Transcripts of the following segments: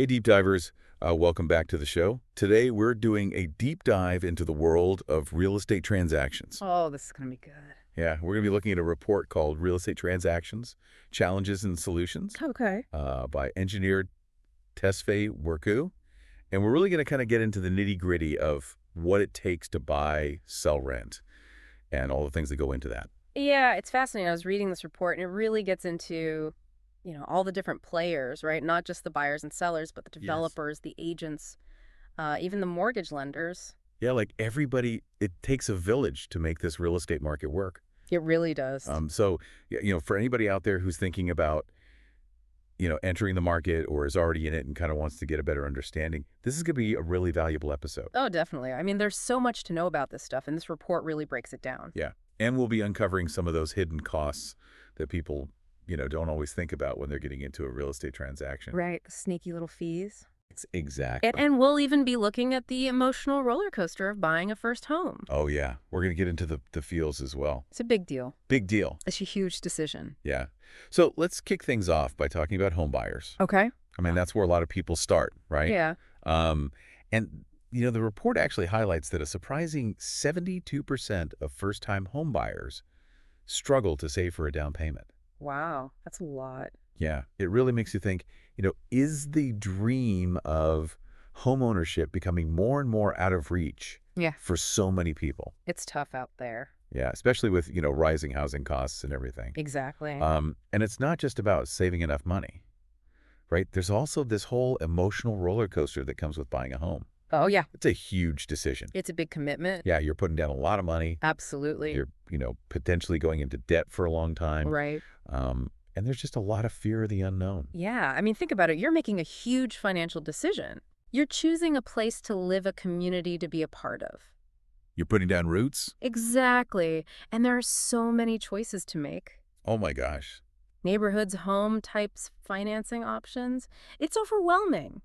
Hey, deep divers. Welcome back to the show. Today, we're doing a deep dive into the world of real estate transactions. Oh, this is going to be good. Yeah, we're going to be looking at a report called Real Estate Transactions, Challenges and Solutions Okay. by engineer Tesfaye Worku. And we're really going to kind of get into the nitty-gritty of what it takes to buy, sell, rent, and all the things that go into that. Yeah, it's fascinating. I was reading this report, and it really gets into, all the different players, right? Not just the buyers and sellers, but the Yes. developers, the agents, even the mortgage lenders. Yeah, like everybody, it takes a village to make this real estate market work. It really does. For anybody out there who's thinking about, entering the market or is already in it and kind of wants to get a better understanding, this is going to be a really valuable episode. Oh, definitely. I mean, there's so much to know about this stuff, and this report really breaks it down. Yeah. And we'll be uncovering some of those hidden costs that people, don't always think about when they're getting into a real estate transaction. Right, the sneaky little fees. Exactly. And we'll even be looking at the emotional roller coaster of buying a first home. Oh, yeah. We're going to get into the feels as well. It's a big deal. Big deal. It's a huge decision. Yeah. So let's kick things off by talking about home buyers. Okay. I mean, that's where a lot of people start, right? Yeah. The report actually highlights that a surprising 72% of first-time home buyers struggle to save for a down payment. Wow, that's a lot. Yeah, it really makes you think, is the dream of homeownership becoming more and more out of reach Yeah. for so many people? It's tough out there. Yeah, especially with, rising housing costs and everything. Exactly. And it's not just about saving enough money, right? There's also this whole emotional roller coaster that comes with buying a home. Oh, yeah. It's a huge decision. It's a big commitment. Yeah, you're putting down a lot of money. Absolutely. You're, potentially going into debt for a long time. Right. And there's just a lot of fear of the unknown. Yeah. I mean, think about it. You're making a huge financial decision. You're choosing a place to live, a community to be a part of. You're putting down roots? Exactly. And there are so many choices to make. Oh my gosh. Neighborhoods, home types, financing options. It's overwhelming.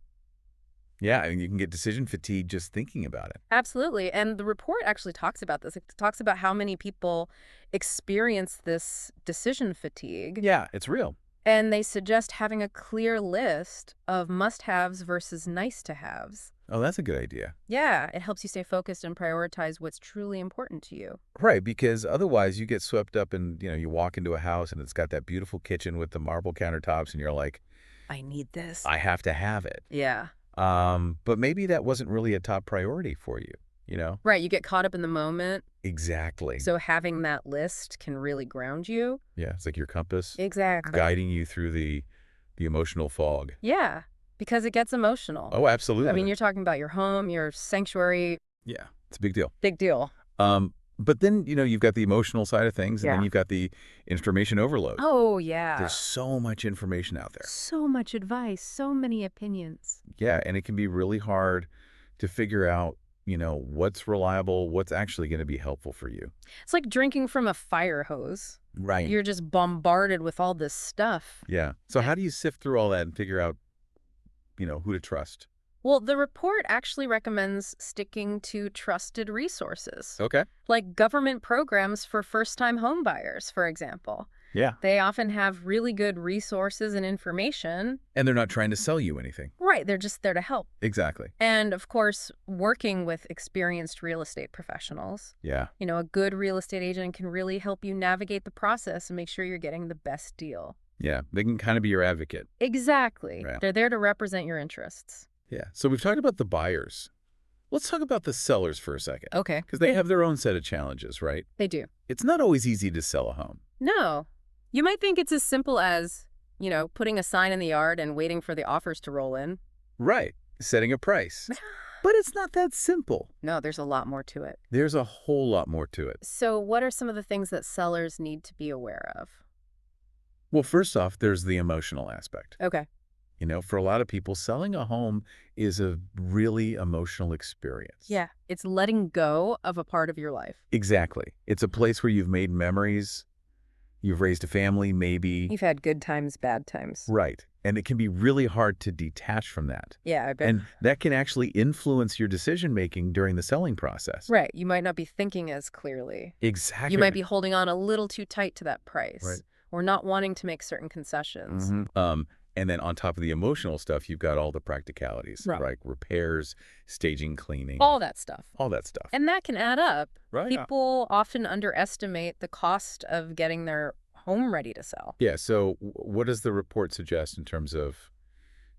Yeah, you can get decision fatigue just thinking about it. Absolutely. And the report actually talks about this. It talks about how many people experience this decision fatigue. Yeah, it's real. And they suggest having a clear list of must-haves versus nice-to-haves. Oh, that's a good idea. Yeah, it helps you stay focused and prioritize what's truly important to you. Right, because otherwise you get swept up and, you walk into a house and it's got that beautiful kitchen with the marble countertops and you're like, I need this. I have to have it. Yeah. But maybe that wasn't really a top priority for you, Right, you get caught up in the moment. Exactly. So having that list can really ground you. Yeah, it's like your compass Exactly. guiding you through the emotional fog. Yeah, because it gets emotional. Oh, absolutely. I mean, you're talking about your home, your sanctuary. Yeah, it's a big deal. Big deal. But then, you've got the emotional side of things, and Yeah. then you've got the information overload. Oh, yeah. There's so much information out there. So much advice, so many opinions. Yeah, and it can be really hard to figure out, what's reliable, what's actually going to be helpful for you. It's like drinking from a fire hose. Right. You're just bombarded with all this stuff. Yeah. So how do you sift through all that and figure out, who to trust? Well, the report actually recommends sticking to trusted resources, Okay. like government programs for first-time home buyers, for example. Yeah. They often have really good resources and information. And they're not trying to sell you anything. Right, they're just there to help. Exactly. And, of course, working with experienced real estate professionals. Yeah. A good real estate agent can really help you navigate the process and make sure you're getting the best deal. Yeah. They can kind of be your advocate. Exactly. Right. They're there to represent your interests. Yeah. So we've talked about the buyers. Let's talk about the sellers for a second. Okay. Because they have their own set of challenges, right? They do. It's not always easy to sell a home. No. You might think it's as simple as, putting a sign in the yard and waiting for the offers to roll in. Right. Setting a price. But it's not that simple. No, there's a lot more to it. There's a whole lot more to it. So what are some of the things that sellers need to be aware of? Well, first off, there's the emotional aspect. Okay. For a lot of people, selling a home is a really emotional experience. Yeah. It's letting go of a part of your life. Exactly. It's a place where you've made memories. You've raised a family, maybe. You've had good times, bad times. Right. And it can be really hard to detach from that. Yeah, I bet. And that can actually influence your decision-making during the selling process. Right. You might not be thinking as clearly. Exactly. You might be holding on a little too tight to that price. Right. Or not wanting to make certain concessions. Mm-hmm. And then on top of the emotional stuff, you've got all the practicalities, Right. like repairs, staging, cleaning, All that stuff. all that stuff. And that can add up. Right. People often underestimate the cost of getting their home ready to sell. Yeah. So what does the report suggest in terms of,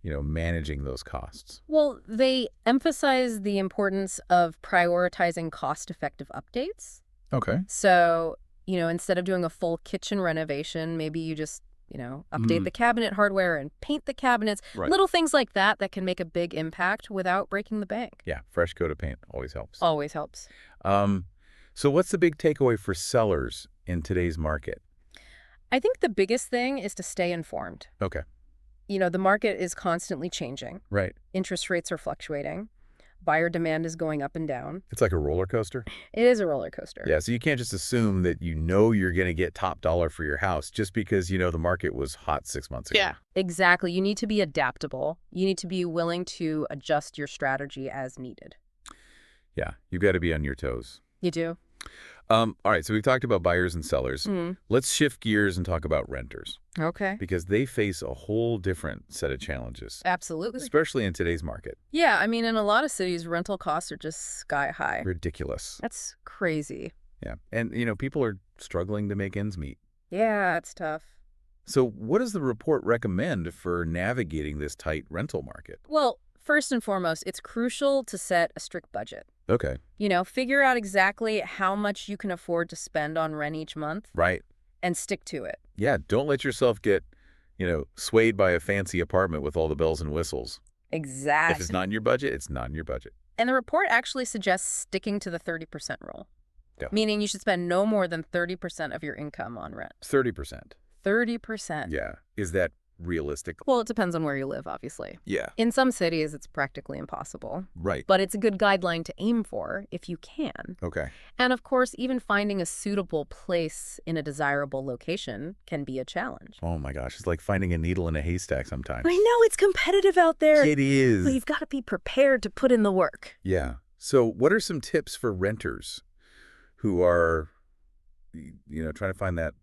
managing those costs? Well, they emphasize the importance of prioritizing cost-effective updates. Okay. So, instead of doing a full kitchen renovation, maybe you just, update the cabinet hardware and paint the cabinets. Right. Little things like that can make a big impact without breaking the bank. Yeah. Fresh coat of paint always helps. Always helps. So what's the big takeaway for sellers in today's market? I think the biggest thing is to stay informed. Okay. The market is constantly changing. Right. Interest rates are fluctuating. Buyer demand is going up and down. It's like a roller coaster. It is a roller coaster. Yeah, so you can't just assume that you're going to get top dollar for your house just because the market was hot 6 months ago. Yeah, exactly. You need to be adaptable. You need to be willing to adjust your strategy as needed. Yeah, you've got to be on your toes. You do? All right, so we've talked about buyers and sellers. Let's shift gears and talk about renters Okay. because they face a whole different set of challenges, Absolutely. especially in today's market. Yeah, I mean, in a lot of cities, rental costs are just sky high. Ridiculous. That's crazy. Yeah, and people are struggling to make ends meet. Yeah, it's tough. So what does the report recommend for navigating this tight rental market? Well, first and foremost, it's crucial to set a strict budget. Okay. Figure out exactly how much you can afford to spend on rent each month Right. and stick to it. Yeah, don't let yourself get, swayed by a fancy apartment with all the bells and whistles. Exactly. If it's not in your budget, it's not in your budget. And the report actually suggests sticking to the 30% rule, Yeah. meaning you should spend no more than 30% of your income on rent. 30%. 30%. Yeah. Is that realistic? Well, it depends on where you live, obviously. Yeah. In some cities, it's practically impossible. Right. But it's a good guideline to aim for if you can. Okay. And of course, even finding a suitable place in a desirable location can be a challenge. Oh my gosh, it's like finding a needle in a haystack sometimes. I know it's competitive out there. It is. But you've got to be prepared to put in the work. Yeah. So what are some tips for renters who are, trying to find that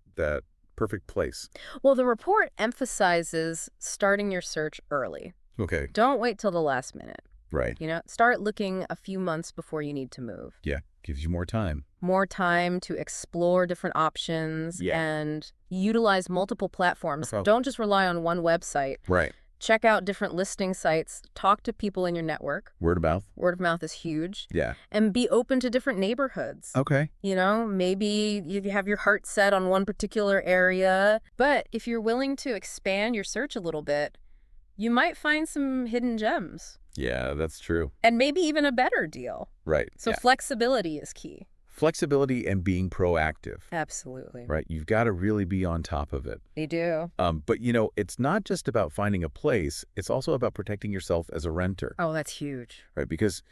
perfect place? Well, the report emphasizes starting your search early. Okay. Don't wait till the last minute. Right. Start looking a few months before you need to move. Yeah. Gives you more time. More time to explore different options and utilize multiple platforms. Okay. Don't just rely on one website. Right. Check out different listing sites. Talk to people in your network. Word of mouth. Word of mouth is huge. Yeah. And be open to different neighborhoods. Okay. Maybe you have your heart set on one particular area. But if you're willing to expand your search a little bit, you might find some hidden gems. Yeah, that's true. And maybe even a better deal. Right. So Yeah. flexibility is key. Flexibility and being proactive. Absolutely. Right. You've got to really be on top of it. They do. But, it's not just about finding a place. It's also about protecting yourself as a renter. Oh, that's huge. Right. Because,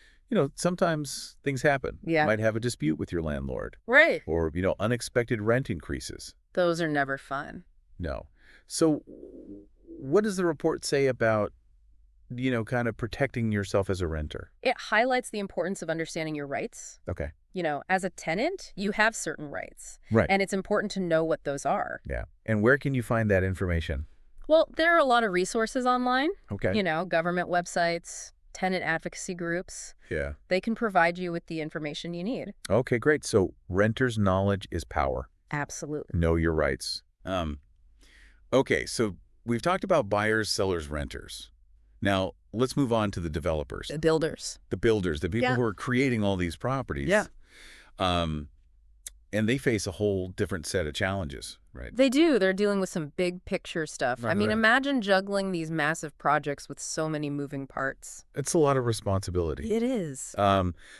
sometimes things happen. Yeah. You might have a dispute with your landlord Right. or, unexpected rent increases. Those are never fun. No. So what does the report say about, kind of protecting yourself as a renter? It highlights the importance of understanding your rights. Okay. As a tenant, you have certain rights. Right. And it's important to know what those are. Yeah. And where can you find that information? Well, there are a lot of resources online. Okay. Government websites, tenant advocacy groups. Yeah. They can provide you with the information you need. Okay, great. So renter's knowledge is power. Absolutely. Know your rights. Okay, so we've talked about buyers, sellers, renters. Now, let's move on to the developers, The builders. the builders, the people Yeah. who are creating all these properties. Yeah. And they face a whole different set of challenges, right? They do. They're dealing with some big picture stuff. I Right, mean, right. imagine juggling these massive projects with so many moving parts. It's a lot of responsibility. It is.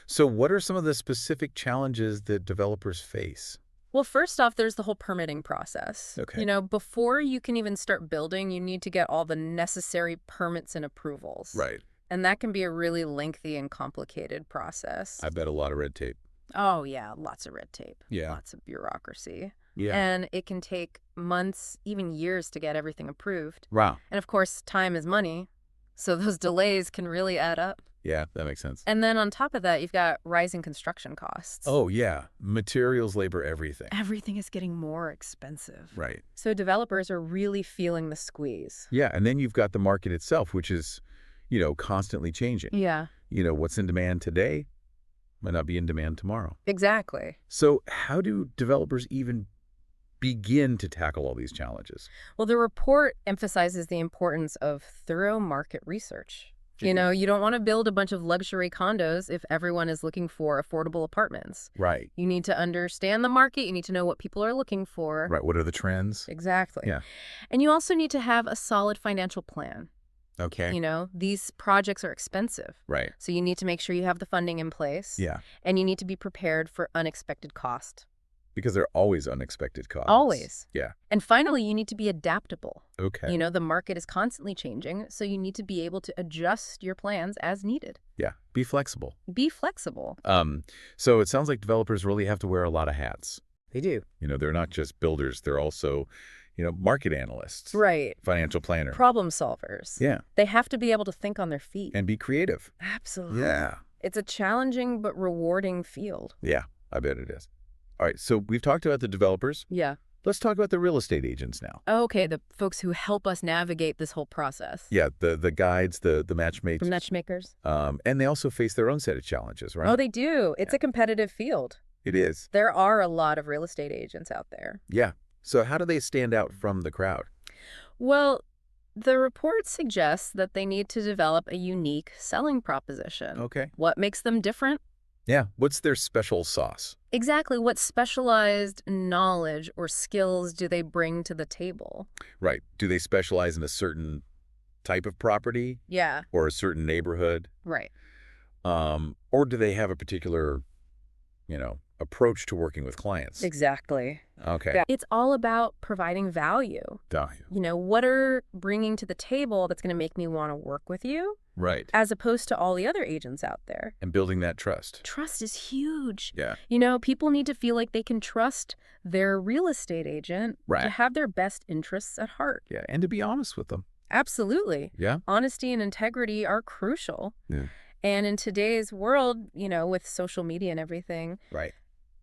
So what are some of the specific challenges that developers face? Well, first off, there's the whole permitting process. Okay. Before you can even start building, you need to get all the necessary permits and approvals. Right. And that can be a really lengthy and complicated process. I bet a lot of red tape. Oh, yeah, lots of red tape. Yeah. Lots of bureaucracy. Yeah. And it can take months, even years to get everything approved. Wow. And of course, time is money. So those delays can really add up. Yeah, that makes sense. And then on top of that, you've got rising construction costs. Oh, yeah. Materials, labor, everything. Everything is getting more expensive. Right. So developers are really feeling the squeeze. Yeah, and then you've got the market itself, which is, constantly changing. Yeah, What's in demand today might not be in demand tomorrow. exactly. So how do developers even begin to tackle all these challenges? Well, the report emphasizes the importance of thorough market research. You don't want to build a bunch of luxury condos if everyone is looking for affordable apartments. Right. You need to understand the market. You need to know what people are looking for. Right. What are the trends? Exactly. Yeah. And you also need to have a solid financial plan. Okay. These projects are expensive. Right. So you need to make sure you have the funding in place. Yeah. And you need to be prepared for unexpected cost. Because there are always unexpected costs. Always. Yeah. And finally, you need to be adaptable. Okay. The market is constantly changing, so you need to be able to adjust your plans as needed. Yeah. Be flexible. Be flexible. So it sounds like developers really have to wear a lot of hats. They do. They're not just builders. They're also, market analysts. Right. Financial planner. Problem solvers. Yeah. They have to be able to think on their feet. And be creative. Absolutely. Yeah. It's a challenging but rewarding field. Yeah. I bet it is. All right. So we've talked about the developers. Yeah. Let's talk about the real estate agents now. Okay, the folks who help us navigate this whole process. Yeah. The guides, the matchmates. The matchmakers. And they also face their own set of challenges, right? Oh, they do. It's a competitive field. It is. There are a lot of real estate agents out there. Yeah. So how do they stand out from the crowd? Well, the report suggests that they need to develop a unique selling proposition. Okay. What makes them different? Yeah. What's their special sauce? Exactly. What specialized knowledge or skills do they bring to the table? Right. Do they specialize in a certain type of property Yeah, or a certain neighborhood? right. Or do they have a particular, approach to working with clients? Exactly. Okay. It's all about providing value. Value. What are bringing to the table that's going to make me want to work with you Right. as opposed to all the other agents out there? And building that trust. Trust is huge. Yeah. People need to feel like they can trust their real estate agent Right. to have their best interests at heart. Yeah. And to be honest with them. Absolutely. Yeah. Honesty and integrity are crucial. Yeah. And in today's world, with social media and everything, Right.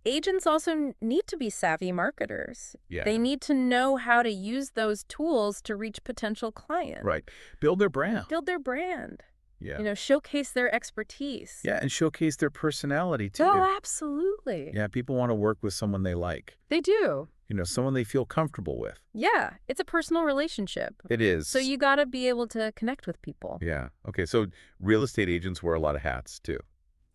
agents also need to be savvy marketers. Yeah. They need to know how to use those tools to reach potential clients. Right. Build their brand. Build their brand. Yeah. Showcase their expertise. Yeah. And showcase their personality too. Oh, absolutely. Yeah. People want to work with someone they like. They do. Someone they feel comfortable with. Yeah. It's a personal relationship. It is. So you got to be able to connect with people. Yeah. Okay. So real estate agents wear a lot of hats too.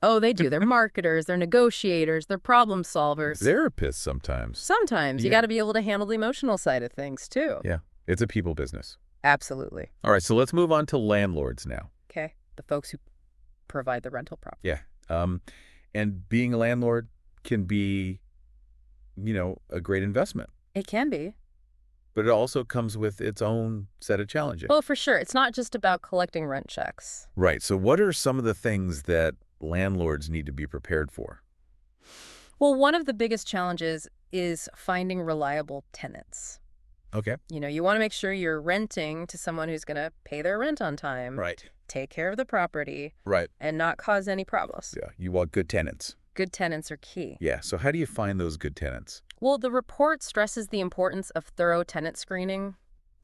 Oh, they do. They're marketers. They're negotiators. They're problem solvers. Therapists sometimes. Sometimes you Yeah. got to be able to handle the emotional side of things too. Yeah. It's a people business. Absolutely. All right. So let's move on to landlords now. Okay. The folks who provide the rental property. Yeah. And being a landlord can be, a great investment, It can be. but it also comes with its own set of challenges. Well, for sure. It's not just about collecting rent checks. Right. So what are some of the things that landlords need to be prepared for? Well, one of the biggest challenges is finding reliable tenants. Okay. You want to make sure you're renting to someone who's going to pay their rent on time, Right. take care of the property, Right. and not cause any problems. Yeah. You want good tenants. Good tenants are key. Yeah. So how do you find those good tenants? Well, the report stresses the importance of thorough tenant screening.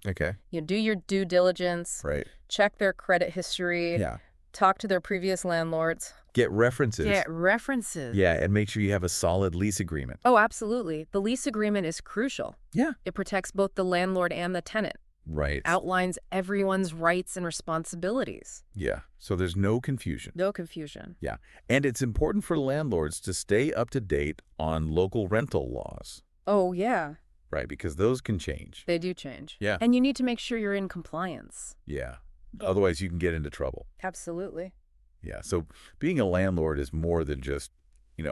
Okay. You do your due diligence, Right. check their credit history, Yeah. talk to their previous landlords. Get references. Get references. Yeah. And make sure you have a solid lease agreement. Oh, absolutely. The lease agreement is crucial. Yeah. It protects both the landlord and the tenant, Right. outlines everyone's rights and responsibilities. Yeah. So there's no confusion. No confusion. Yeah. And it's important for landlords to stay up to date on local rental laws, Oh, yeah. right? Because those can change. They do change. Yeah. And you need to make sure you're in compliance. Yeah. Otherwise, you can get into trouble. Absolutely. Yeah. So being a landlord is more than just,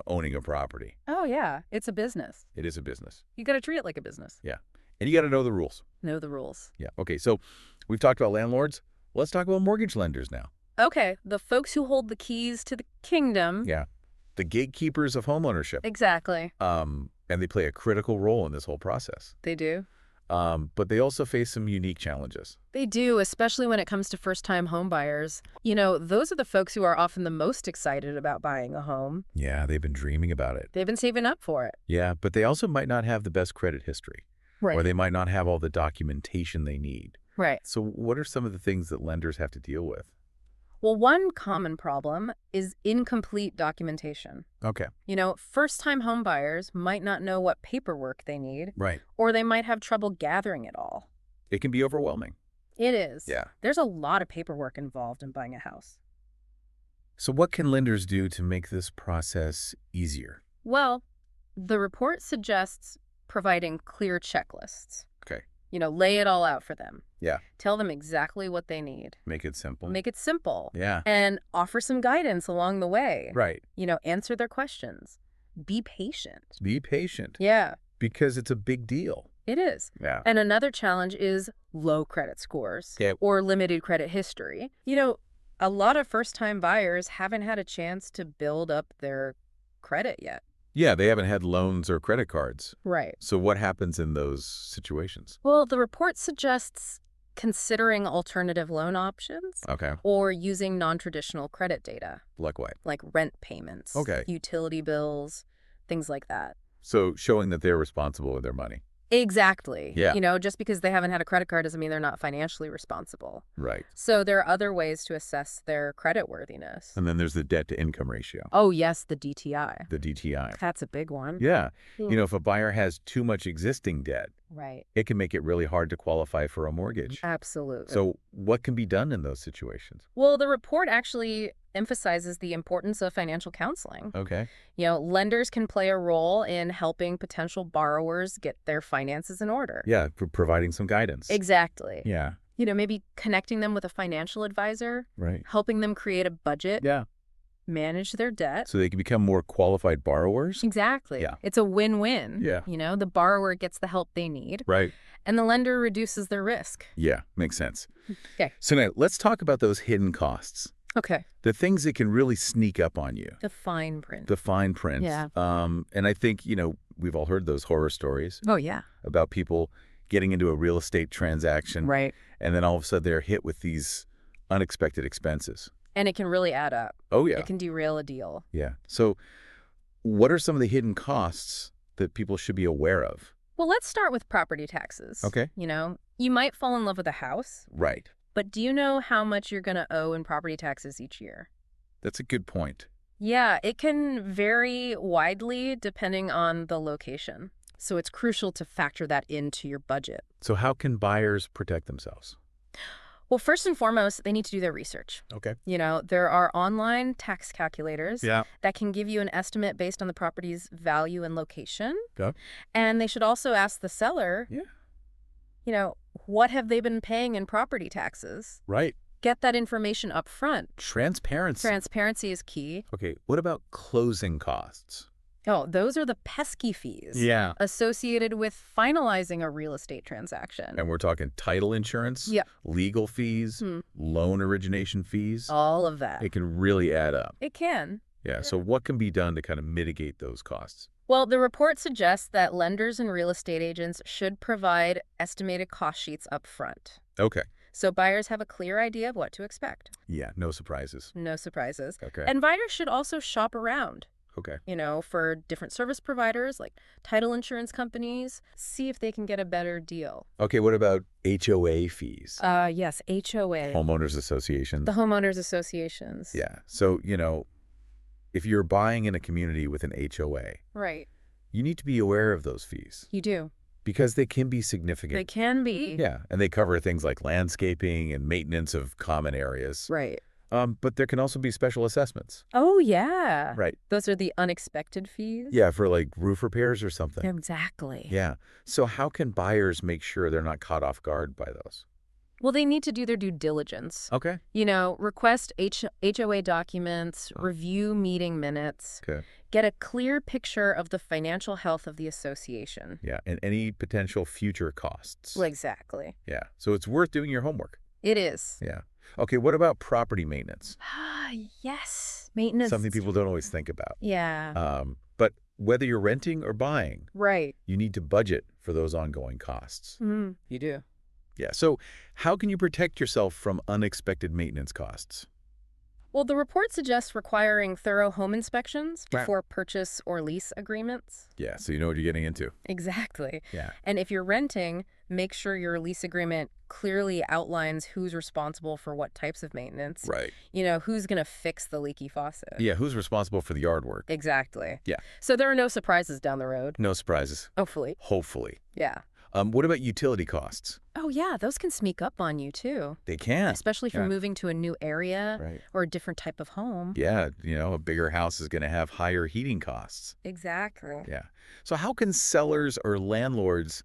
owning a property. Oh, yeah. It's a business. It is a business. You got to treat it like a business. Yeah. And you got to know the rules. Know the rules. Yeah. Okay. So we've talked about landlords. Let's talk about mortgage lenders now. Okay. The folks who hold the keys to the kingdom. Yeah. The gatekeepers of homeownership. Exactly. And they play a critical role in this whole process. They do. But they also face some unique challenges. They do, especially when it comes to first-time home buyers. You know, those are the folks who are often the most excited about buying a home. Yeah, they've been dreaming about it. They've been saving up for it. Yeah, but they also might not have the best credit history, or they might not have all the documentation they need. Right. So what are some of the things that lenders have to deal with? Well, one common problem is incomplete documentation. Okay. You know, first-time home buyers might not know what paperwork they need, Right. or they might have trouble gathering it all. It can be overwhelming. It is. Yeah. There's a lot of paperwork involved in buying a house. So what can lenders do to make this process easier? Well, the report suggests providing clear checklists. Okay. You know, lay it all out for them. Yeah. Tell them exactly what they need. Make it simple. Make it simple. Yeah. And offer some guidance along the way. Right. You know, answer their questions. Be patient. Be patient. Yeah, Because it's a big deal. it is. Yeah. And another challenge is low credit scores or limited credit history. You know, a lot of first-time buyers haven't had a chance to build up their credit yet. Yeah, they haven't had loans or credit cards. Right. So what happens in those situations? Well, the report suggests considering alternative loan options Okay. or using non-traditional credit data, Like what? like rent payments, Okay. utility bills, things like that. So showing that they're responsible with their money. Exactly. Yeah. You know, just because they haven't had a credit card doesn't mean they're not financially responsible. Right. So there are other ways to assess their credit worthiness. And then there's the debt to income ratio, Oh, yes, the DTI. the DTI. That's a big one. Yeah. Hmm. You know, if a buyer has too much existing debt, Right. it can make it really hard to qualify for a mortgage. Absolutely. So what can be done in those situations? Well, the report actually emphasizes the importance of financial counseling. Okay. You know, lenders can play a role in helping potential borrowers get their finances in order. Yeah, providing some guidance. Exactly. Yeah. You know, maybe connecting them with a financial advisor, Right. helping them create a budget, Yeah. manage their debt. So they can become more qualified borrowers? Exactly. Yeah. It's a win-win. Yeah. You know, the borrower gets the help they need, Right. and the lender reduces their risk. Yeah, makes sense. Okay. So now let's talk about those hidden costs. Okay. The things that can really sneak up on you. The fine print. The fine print. Yeah. And I think, you know, we've all heard those horror stories Oh, yeah. about people getting into a real estate transaction. Right. And then all of a sudden they're hit with these unexpected expenses. And it can really add up. Oh, yeah. It can derail a deal. Yeah. So what are some of the hidden costs that people should be aware of? Well, let's start with property taxes. Okay. You know, you might fall in love with a house, Right. but do you know how much you're going to owe in property taxes each year? That's a good point. Yeah, it can vary widely depending on the location. So it's crucial to factor that into your budget. So how can buyers protect themselves? Well, first and foremost, they need to do their research. Okay. You know, there are online tax calculators Yeah. that can give you an estimate based on the property's value and location. Okay. And they should also ask the seller, Yeah. you know, what have they been paying in property taxes? Right. Get that information up front. Transparency. Transparency is key. Okay. What about closing costs? Oh, those are the pesky fees Yeah. associated with finalizing a real estate transaction. And we're talking title insurance, Yeah. legal fees, Hmm. loan origination fees. All of that. It can really add up. It can. Yeah. So what can be done to kind of mitigate those costs? Well, the report suggests that lenders and real estate agents should provide estimated cost sheets up front, Okay. so buyers have a clear idea of what to expect. Yeah. No surprises. No surprises. Okay. And buyers should also shop around, Okay. you know, for different service providers like title insurance companies, see if they can get a better deal. Okay. What about HOA fees? Yes, HOA, Homeowners associations. the homeowners associations. Yeah. So, you know, if you're buying in a community with an HOA, Right. you need to be aware of those fees You do. because they can be They significant. can be. Yeah. And they cover things like landscaping and maintenance of common areas. Right. But there can also be special assessments. Oh, yeah. Right. Those are the unexpected fees. Yeah, for like roof repairs or something. Exactly. Yeah. So how can buyers make sure they're not caught off guard by those? Well, they need to do their due diligence. Okay. You know, request HOA documents, review meeting minutes, Okay. get a clear picture of the financial health of the association. Yeah. And any potential future costs. Well, exactly. Yeah. So it's worth doing your homework. It is. Yeah. Okay. What about property maintenance? Yes. Maintenance. Something people don't always think about. Yeah. But whether you're renting or buying, Right. you need to budget for those ongoing costs. You do. Yeah, so how can you protect yourself from unexpected maintenance costs? Well, the report suggests requiring thorough home inspections Right. before purchase or lease agreements. Yeah, so you know what you're getting into. Exactly. Yeah. And if you're renting, make sure your lease agreement clearly outlines who's responsible for what types of maintenance. Right. You know, who's going to fix the leaky faucet. Yeah, who's responsible for the yard work? Exactly. Yeah. So there are no surprises down the road. No surprises. Hopefully. Hopefully. Yeah. What about utility costs? Oh, yeah. Those can sneak up on you, too. They can. Especially if you're Yeah. moving to a new area Right. or a different type of home. Yeah, a bigger house is going to have higher heating costs. Exactly. Yeah. So how can sellers or landlords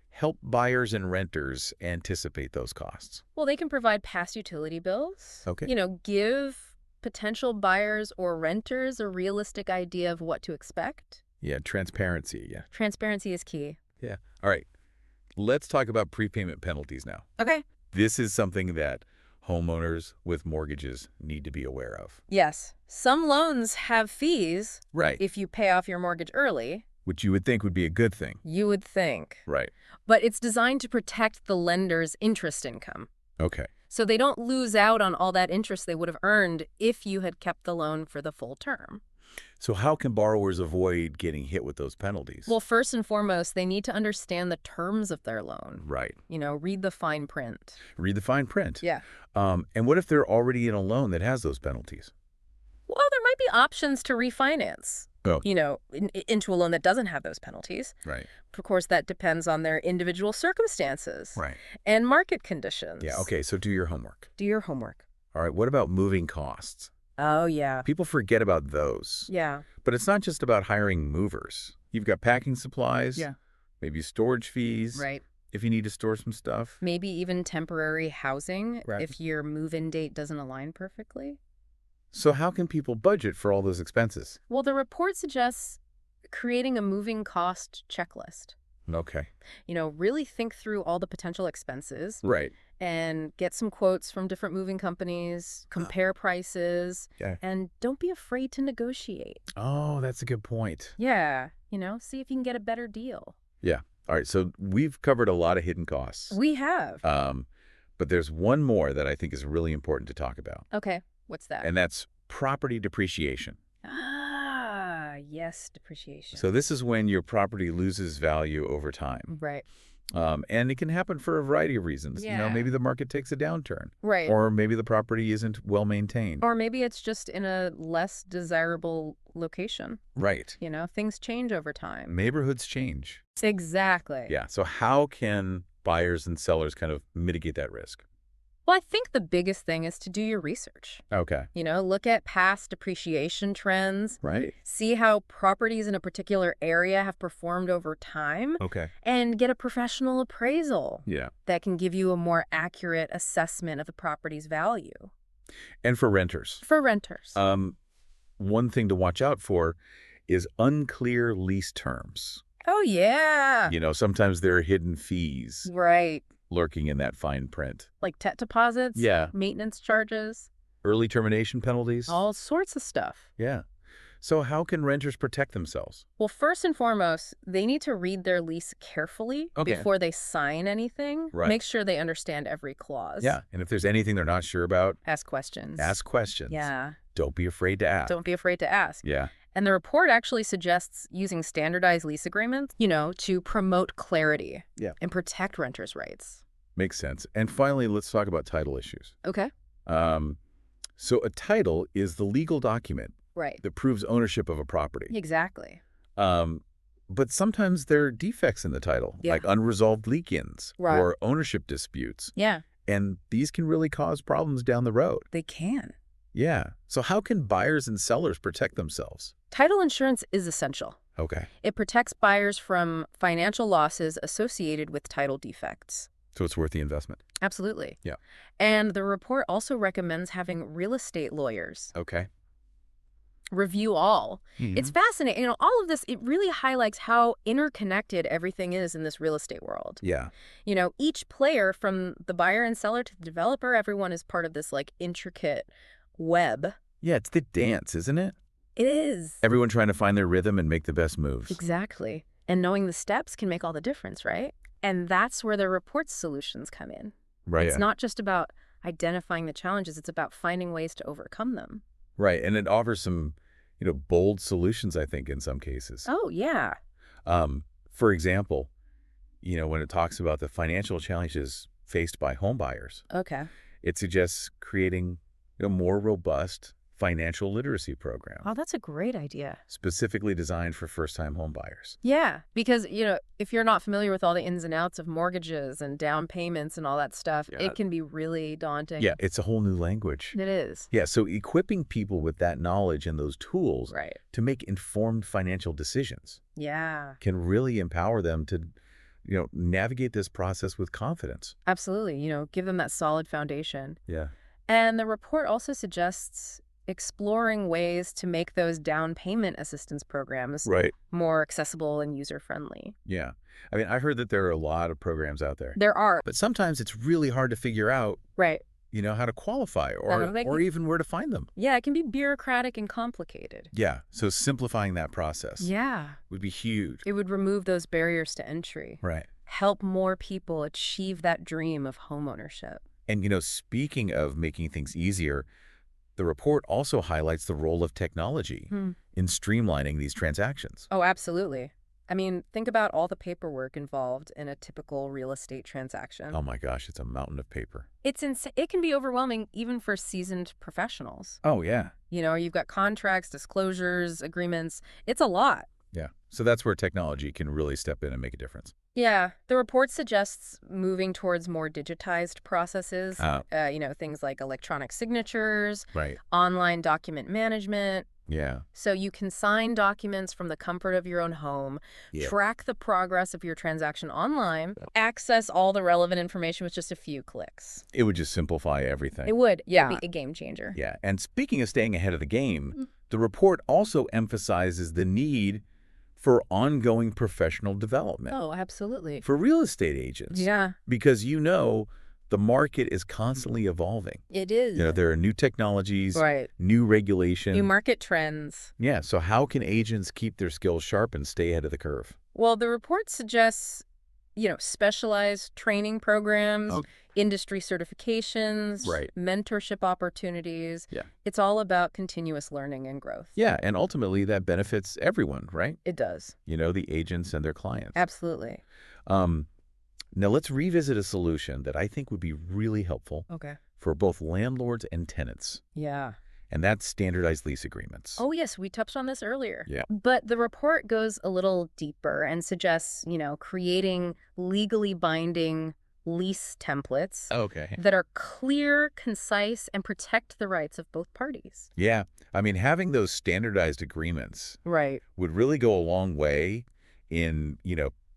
help buyers and renters anticipate those costs? Well, they can provide past utility bills. Okay. You know, give potential buyers or renters a realistic idea of what to expect. Yeah, transparency. Yeah. Transparency is key. Yeah. All right. Let's talk about prepayment penalties now. Okay. This is something that homeowners with mortgages need to be aware of. Yes. Some loans have fees Right. if you pay off your mortgage early. Which you would think would be a good thing. You would think. Right. But it's designed to protect the lender's interest income. Okay. So they don't lose out on all that interest they would have earned if you had kept the loan for the full term. So how can borrowers avoid getting hit with those penalties? Well, first and foremost, they need to understand the terms of their loan. Right. You know, read the fine print. Read the fine print. Yeah. And what if they're already in a loan that has those penalties? Well, there might be options to refinance, Oh. you know, into a loan that doesn't have those penalties. Right. Of course, that depends on their individual circumstances Right. and market conditions. Yeah. Okay. So do your homework. Do your homework. All right. What about moving costs? Oh, yeah. People forget about those. Yeah. But it's not just about hiring movers. You've got packing supplies. Yeah. Maybe storage fees. Right. If you need to store some stuff. Maybe even temporary housing Right. if your move-in date doesn't align perfectly. So how can people budget for all those expenses? Well, the report suggests creating a moving cost checklist. Okay. You know, really think through all the potential expenses Right. and get some quotes from different moving companies, compare prices, Yeah. and don't be afraid to negotiate. Oh, that's a good point. Yeah, you know, see if you can get a better deal. Yeah. All right. So we've covered a lot of hidden costs. We have. But there's one more that I think is really important to talk about, Okay, what's that? and that's property depreciation. Yes, depreciation. So this is when your property loses value over time. Right, And it can happen for a variety of reasons. Yeah. Maybe the market takes a downturn, right. or maybe the property isn't well maintained. Or maybe it's just in a less desirable location. Right. You know, things change over time. Neighborhoods change. Exactly. Yeah. So how can buyers and sellers kind of mitigate that risk? Well, I think the biggest thing is to do your research. Okay. You know, look at past depreciation trends, Right. see how properties in a particular area have performed over time, Okay. and get a professional appraisal Yeah. that can give you a more accurate assessment of the property's value. And for renters, For renters. one thing to watch out for is unclear lease terms. Oh, yeah. Sometimes there are hidden fees Right. lurking in that fine print. Like TET deposits, Yeah. maintenance charges, Early termination penalties. all sorts of stuff. Yeah. So how can renters protect themselves? Well, first and foremost, they need to read their lease carefully Okay. before they sign anything. Right. Make sure they understand every clause. Yeah. And if there's anything they're not sure about, Ask questions. ask questions. Yeah. Don't be afraid to ask. Don't be afraid to ask. Yeah. And the report actually suggests using standardized lease agreements, to promote clarity Yeah. and protect renters' rights. Makes sense. And finally, let's talk about title issues. Okay. So a title is the legal document Right. that proves ownership of a property. Exactly. But sometimes there are defects in the title, Yeah. like unresolved leak-ins Right. or ownership disputes. Yeah, And these can really cause problems down the road. they can. Yeah. So how can buyers and sellers protect themselves? Title insurance is essential. Okay. It protects buyers from financial losses associated with title defects. So it's worth the investment. Absolutely. Yeah. And the report also recommends having real estate lawyers Okay. review all. It's fascinating. All of this, it really highlights how interconnected everything is in this real estate world. Yeah. Each player from the buyer and seller to the developer, everyone is part of this intricate web. Yeah, it's the dance, isn't it? It is. Everyone trying to find their rhythm and make the best moves. Exactly. And knowing the steps can make all the difference, right? And that's where the report's solutions come in. Right. It's not just about identifying the challenges, it's about finding ways to overcome them. Right. And it offers some, bold solutions, I think, in some cases. Oh, yeah. For example, when it talks about the financial challenges faced by home buyers, Okay. it suggests creating a more robust financial literacy program, Oh, that's a great idea. specifically designed for first-time home buyers. Yeah, because, if you're not familiar with all the ins and outs of mortgages and down payments and all that stuff, Yeah. it can be really daunting. Yeah, it's a whole new language. It is. Yeah, so equipping people with that knowledge and those tools Right. to make informed financial decisions Yeah, can really empower them to, navigate this process with confidence. absolutely. Give them that solid foundation. Yeah. And the report also suggests exploring ways to make those down payment assistance programs Right. more accessible and user-friendly. Yeah. I mean, I heard that there are a lot of programs out there, There are. but sometimes it's really hard to figure out, Right. how to qualify They or can- even where to find them. Yeah, it can be bureaucratic and complicated. Yeah. So simplifying that process Yeah. would be huge. It would remove those barriers to entry. Right. Help more people achieve that dream of homeownership. And, speaking of making things easier, the report also highlights the role of technology in streamlining these transactions. Oh, absolutely. I mean, think about all the paperwork involved in a typical real estate transaction. Oh my gosh, it's a mountain of paper. It can be overwhelming even for seasoned professionals. Oh, yeah. You've got contracts, disclosures, agreements. It's a lot. Yeah. So that's where technology can really step in and make a difference. Yeah, the report suggests moving towards more digitized processes, things like electronic signatures, Right. online document management. Yeah. So you can sign documents from the comfort of your own home, Yeah. track the progress of your transaction online, access all the relevant information with just a few clicks. It would just simplify everything. It would, yeah, be a game changer. Yeah. And speaking of staying ahead of the game, the report also emphasizes the need for ongoing professional development Oh, absolutely. for real estate agents. Yeah, Because the market is constantly evolving. it is. There are new technologies, Right. new regulation. New market trends. Yeah, so how can agents keep their skills sharp and stay ahead of the curve? Well, the report suggests, specialized training programs, Okay. industry certifications, Right. mentorship opportunities. Yeah. It's all about continuous learning and growth. Yeah, and ultimately that benefits everyone, right? It does. The agents and their clients. Absolutely. Now let's revisit a solution that I think would be really helpful Okay. for both landlords and tenants, Yeah. and that's standardized lease agreements. Oh, yes, we touched on this earlier. Yeah. But the report goes a little deeper and suggests, creating legally binding lease templates Okay. that are clear, concise, and protect the rights of both parties. Yeah, I mean, having those standardized agreements Right. would really go a long way in,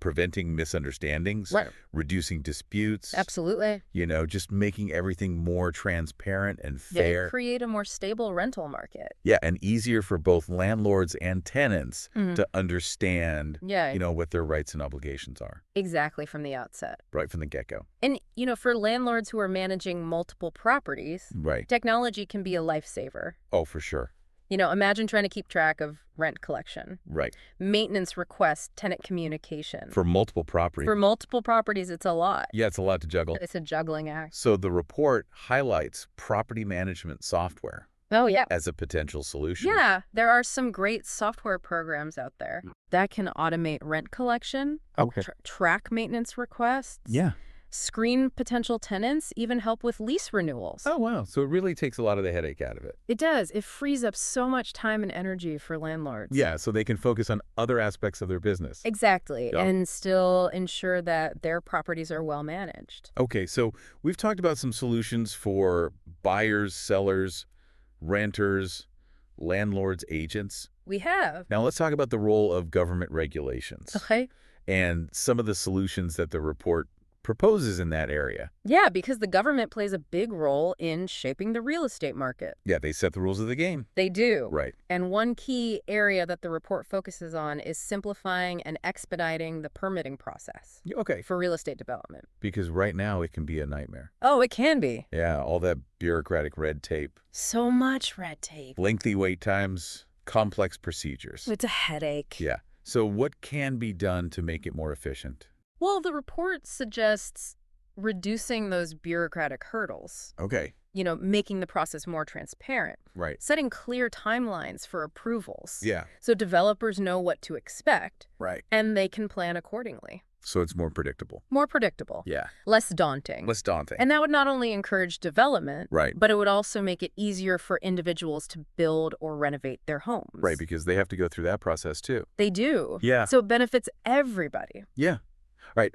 preventing misunderstandings, Right. reducing disputes, Absolutely. just making everything more transparent and Yeah, fair. create a more stable rental market. Yeah, and easier for both landlords and tenants Mhm. to understand, Yeah, what their rights and obligations are exactly from the outset. right from the get-go. And, for landlords who are managing multiple properties, Right. technology can be a lifesaver. Oh, for sure. Imagine trying to keep track of rent collection, Right. maintenance requests, tenant communication. For multiple properties. For multiple properties, it's a lot. Yeah, it's a lot to juggle. It's a juggling act. So the report highlights property management software Oh, yeah. as a potential solution. Yeah, there are some great software programs out there that can automate rent collection, Okay. track maintenance requests, Yeah. screen potential tenants, even help with lease renewals. Oh, wow. So it really takes a lot of the headache out of it. It does. It frees up so much time and energy for landlords. Yeah, so they can focus on other aspects of their business. Exactly. Yeah. And still ensure that their properties are well managed. Okay, so we've talked about some solutions for buyers, sellers, renters, landlords, agents. We have. Now let's talk about the role of government regulations Okay. and some of the solutions that the report proposes in that area. Yeah, because the government plays a big role in shaping the real estate market. Yeah, they set the rules of the game. They do. Right. And one key area that the report focuses on is simplifying and expediting the permitting process Yeah, okay, for real estate development. because right now it can be a nightmare. Oh, it can be. Yeah, all that bureaucratic red tape, So much red tape. lengthy wait times, complex procedures. It's a headache. Yeah. So what can be done to make it more efficient? Well, the report suggests reducing those bureaucratic hurdles, Okay. making the process more transparent, Right. setting clear timelines for approvals. Yeah. So developers know what to expect, Right. and they can plan accordingly. So it's more predictable. More predictable. Yeah. Less daunting. Less daunting. And that would not only encourage development, Right. but it would also make it easier for individuals to build or renovate their homes. Right, because they have to go through that process too. They do. Yeah. So it benefits everybody. Yeah. Right.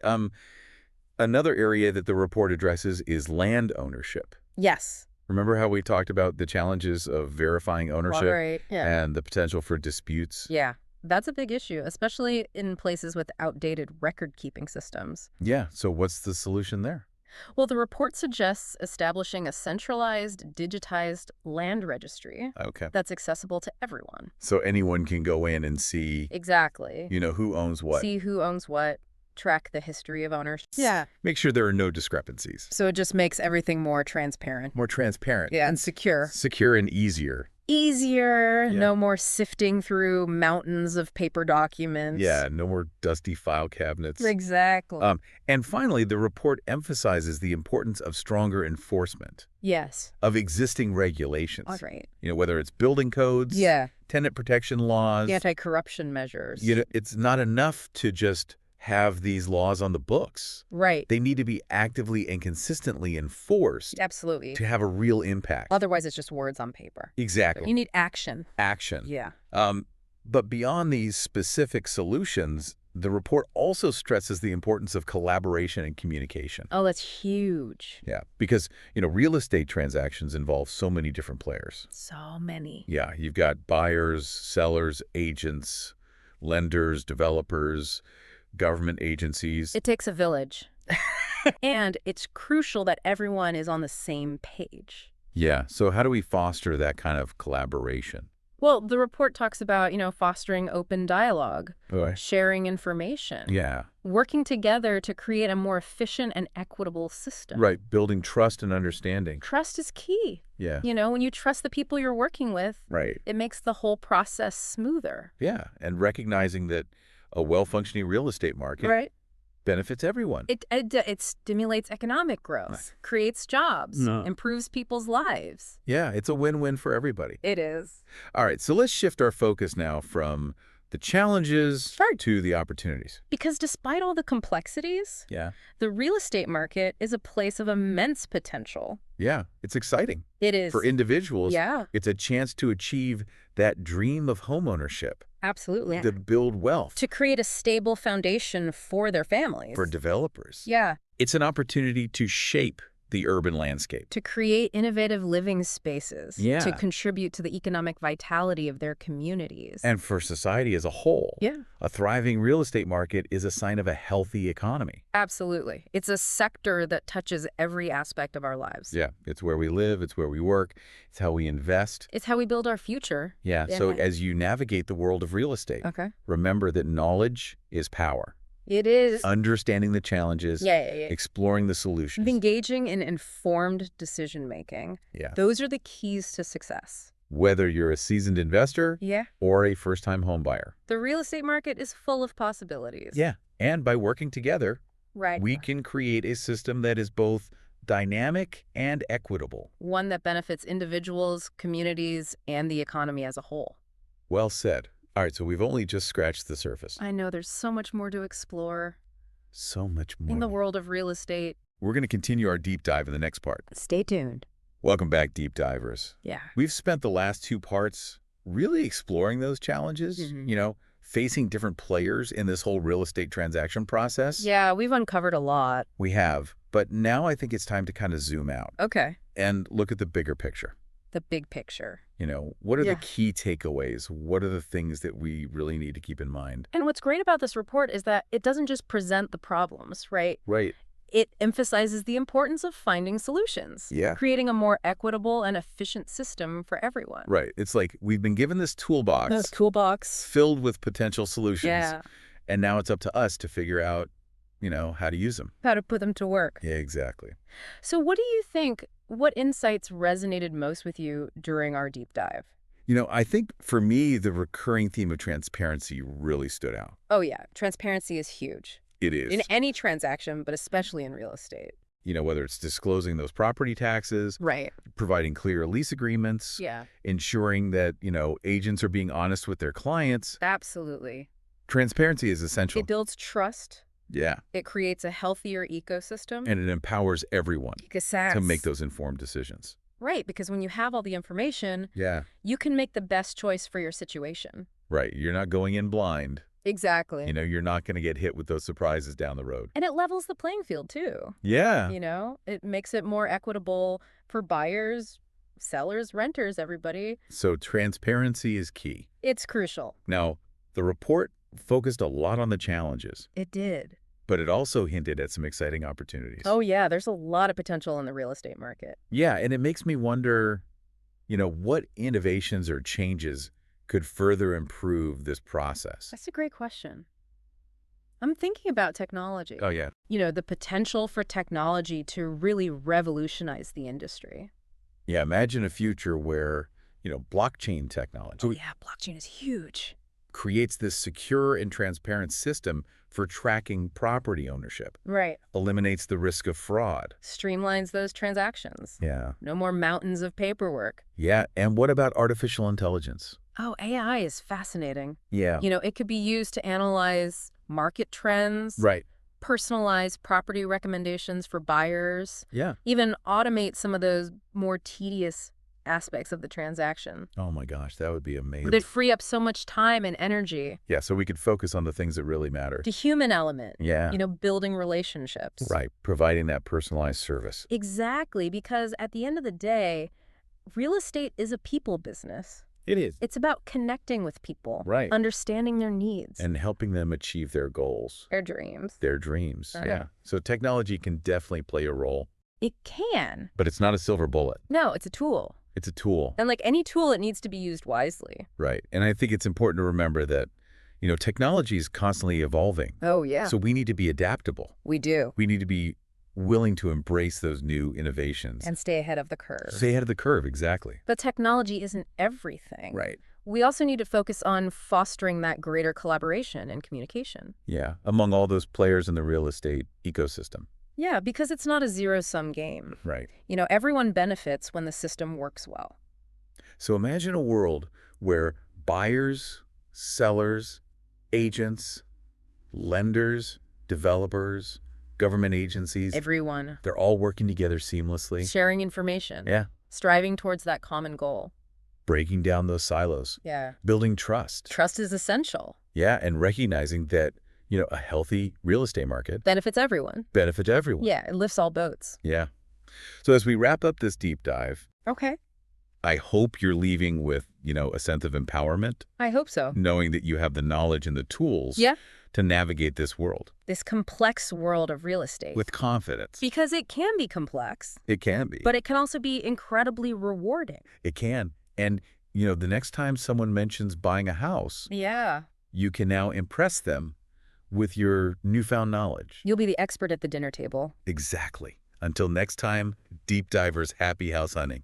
Another area that the report addresses is land ownership. Yes. Remember how we talked about the challenges of verifying ownership Right. Yeah. and the potential for disputes? Yeah. That's a big issue, especially in places with outdated record-keeping systems. Yeah. So what's the solution there? Well, the report suggests establishing a centralized, digitized land registry Okay. that's accessible to everyone. So anyone can go in and see, Exactly. who owns what. See who owns what, track the history of ownership. Make sure there are no discrepancies. So it just makes everything more transparent. More transparent. Yeah, and secure. Secure and easier. Easier, Yeah. no more sifting through mountains of paper documents. Yeah, no more dusty file cabinets. Exactly. And finally, the report emphasizes the importance of stronger enforcement Yes. of existing regulations. All right. Whether it's building codes, Yeah. tenant protection laws. The anti-corruption measures. It's not enough to just have these laws on the books. Right. They need to be actively and consistently enforced Absolutely. to have a real impact. Otherwise, it's just words on paper. Exactly. You need action. Action. Yeah. But beyond these specific solutions, the report also stresses the importance of collaboration and communication. Oh, that's huge. Yeah, because, real estate transactions involve so many different players. So many. Yeah, you've got buyers, sellers, agents, lenders, developers, government agencies. It takes a village. And it's crucial that everyone is on the same page. Yeah, so how do we foster that kind of collaboration? Well, the report talks about, fostering open dialogue, sharing information, Yeah. working together to create a more efficient and equitable system. Right, building trust and understanding. Trust is key. Yeah. When you trust the people you're working with, Right. it makes the whole process smoother. Yeah, and recognizing that a well-functioning real estate market Right. benefits everyone. It stimulates economic growth, creates jobs, No. improves people's lives. Yeah, it's a win-win for everybody. It is. All right, so let's shift our focus now from the challenges to the opportunities. Because despite all the complexities, Yeah. the real estate market is a place of immense potential. Yeah, it's exciting. It is. For individuals, Yeah, it's a chance to achieve that dream of homeownership, absolutely. to build wealth. To create a stable foundation for their families. For developers. Yeah. It's an opportunity to shape the urban landscape. To create innovative living spaces. Yeah. To contribute to the economic vitality of their communities. And for society as a whole, Yeah. a thriving real estate market is a sign of a healthy economy. Absolutely. It's a sector that touches every aspect of our lives. Yeah, it's where we live, it's where we work, it's how we invest. It's how we build our future. Yeah, so Yeah. as you navigate the world of real estate, Okay. remember that knowledge is power. It is. Understanding the challenges, Yeah. exploring the solutions. Engaging in informed decision-making. Yeah. Those are the keys to success. Whether you're a seasoned investor Yeah. or a first-time home buyer. The real estate market is full of possibilities. Yeah, and by working together, Right. we can create a system that is both dynamic and equitable. One that benefits individuals, communities, and the economy as a whole. Well said. All right, so we've only just scratched the surface. I know there's so much more to explore So much more. in the world of real estate. We're going to continue our deep dive in the next part. Stay tuned. Welcome back, deep divers. Yeah. We've spent the last two parts really exploring those challenges, Mhm. facing different players in this whole real estate transaction process. Yeah, we've uncovered a lot. We have, but now I think it's time to kind of zoom out Okay. and look at the bigger picture. The big picture. What are Yeah. the key takeaways? What are the things that we really need to keep in mind? And what's great about this report is that it doesn't just present the problems, right? Right. It emphasizes the importance of finding solutions. Yeah. Creating a more equitable and efficient system for everyone. Right. It's like we've been given this toolbox toolbox. filled with potential solutions. Yeah. And now it's up to us to figure out, how to use them. How to put them to work. Yeah, exactly. So what do you think, what insights resonated most with you during our deep dive? I think for me, the recurring theme of transparency really stood out. Oh, yeah. Transparency is huge. It In is. any transaction, but especially in real estate. Whether it's disclosing those property taxes, Right. providing clear lease agreements, Yeah. ensuring that, agents are being honest with their clients. Absolutely. Transparency is essential. It builds trust. Yeah. It creates a healthier ecosystem. And it empowers everyone to make Exact. those informed decisions. Right, because when you have all the information, Yeah. you can make the best choice for your situation. Right. You're not going in blind. Exactly. You're not going to get hit with those surprises down the road. And it levels the playing field, too. Yeah. It makes it more equitable for buyers, sellers, renters, everybody. So transparency is key. It's crucial. Now, the report focused a lot on the challenges, It did. but it also hinted at some exciting opportunities. Oh, yeah, there's a lot of potential in the real estate market. Yeah, and it makes me wonder, what innovations or changes could further improve this process? That's a great question. I'm thinking about technology. Oh, yeah. The potential for technology to really revolutionize the industry. Yeah, imagine a future where, blockchain technology Oh, yeah, blockchain is huge. creates this secure and transparent system for tracking property ownership, Right. eliminates the risk of fraud. Streamlines those transactions. Yeah. No more mountains of paperwork. Yeah, and what about artificial intelligence? Oh, AI is fascinating. Yeah. It could be used to analyze market trends, Right. personalize property recommendations for buyers, Yeah. even automate some of those more tedious aspects of the transaction. Oh my gosh, that would be amazing. They'd free up so much time and energy. Yeah, so we could focus on the things that really matter. The human element, Yeah. building relationships. Right, providing that personalized service. Exactly, because at the end of the day, real estate is a people business. It is. It's about connecting with people, Right. understanding their needs, And helping them achieve their goals, their dreams. their dreams. Uh-huh. Yeah. So technology can definitely play a role, It can. but it's not a silver bullet. No, it's a tool. It's a tool. And like any tool, it needs to be used wisely. Right. And I think it's important to remember that, technology is constantly evolving. Oh, yeah. So we need to be adaptable. We do. We need to be willing to embrace those new innovations. And stay ahead of the curve. Stay ahead of the curve, exactly. But technology isn't everything. Right. We also need to focus on fostering that greater collaboration and communication. Yeah, among all those players in the real estate ecosystem. Yeah, because it's not a zero-sum game. Right. Everyone benefits when the system works well. So imagine a world where buyers, sellers, agents, lenders, developers, government agencies, Everyone they're all working together seamlessly. sharing information. Yeah. Striving towards that common goal. Breaking down those silos, Yeah. building trust. Trust is essential. Yeah, and recognizing that, a healthy real estate market Benefits everyone. benefits everyone. Yeah, it lifts all boats. Yeah. So as we wrap up this deep dive, Okay. I hope you're leaving with, a sense of empowerment, I hope so. knowing that you have the knowledge and the tools Yeah. to navigate this world This complex world of real estate. with confidence. Because it can be complex, It can be. but it can also be incredibly rewarding. It can. And, the next time someone mentions buying a house, Yeah. you can now impress them with your newfound knowledge. You'll be the expert at the dinner table. Exactly. Until next time, deep divers, happy house hunting.